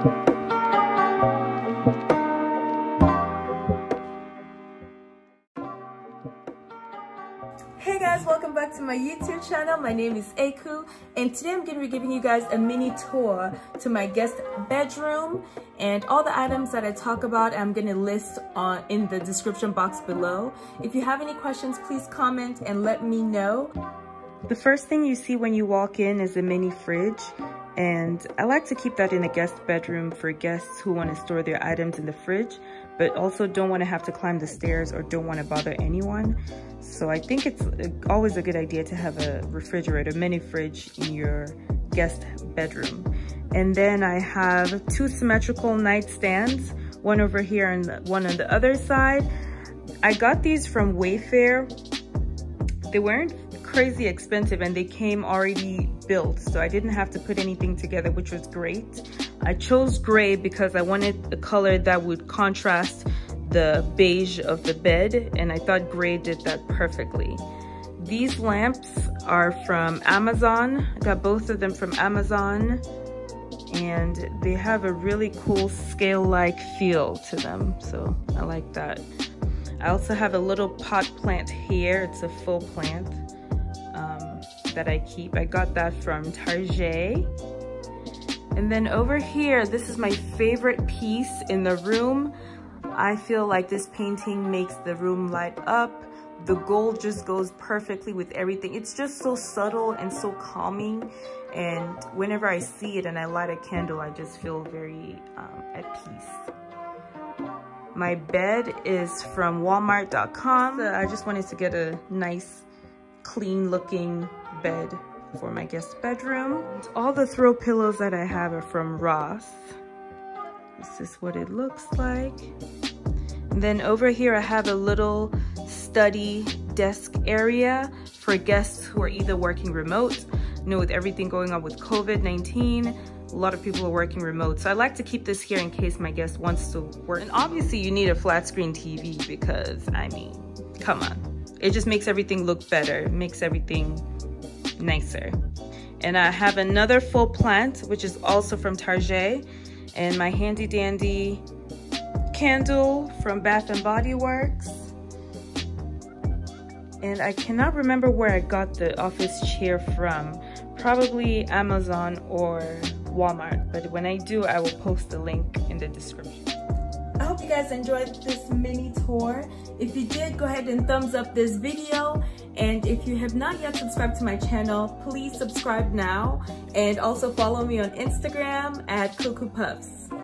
Hey guys, welcome back to my YouTube channel. My name is Aku, and today I'm going to be giving you guys a mini tour to my guest bedroom, and all the items that I talk about I'm going to list in the description box below. If you have any questions, please comment and let me know. The first thing you see when you walk in is a mini fridge, and I like to keep that in a guest bedroom for guests who want to store their items in the fridge, but also don't want to have to climb the stairs or don't want to bother anyone. So I think it's always a good idea to have a refrigerator, mini fridge in your guest bedroom. And then I have two symmetrical nightstands, one over here and one on the other side. I got these from Wayfair. They weren't crazy expensive and they came already built, so I didn't have to put anything together, which was great. I chose gray because I wanted a color that would contrast the beige of the bed, and I thought gray did that perfectly. These lamps are from Amazon. I got both of them from Amazon, and they have a really cool scale-like feel to them, so I like that. I also have a little pot plant here. It's a faux plant that I keep. I got that from Target. And then over here, this is my favorite piece in the room. I feel like this painting makes the room light up. The gold just goes perfectly with everything. It's just so subtle and so calming. And whenever I see it and I light a candle, I just feel very at peace. My bed is from Walmart.com. I just wanted to get a nice, clean looking bed for my guest bedroom. All the throw pillows that I have are from Ross. This is what it looks like. And then over here I have a little study desk area for guests who are either working remote. You know, with everything going on with COVID-19, a lot of people are working remote. So I like to keep this here in case my guest wants to work. And obviously you need a flat screen TV because, I mean, come on. It just makes everything look better. It makes everything nicer. And I have another faux plant, which is also from Target, and my handy dandy candle from Bath and Body Works. And I cannot remember where I got the office chair from. Probably Amazon or Walmart, but when I do, I will post the link in the description. I hope you guys enjoyed this mini tour. If you did, go ahead and thumbs up this video. And if you have not yet subscribed to my channel, please subscribe now. And also follow me on Instagram at Kukupuffs.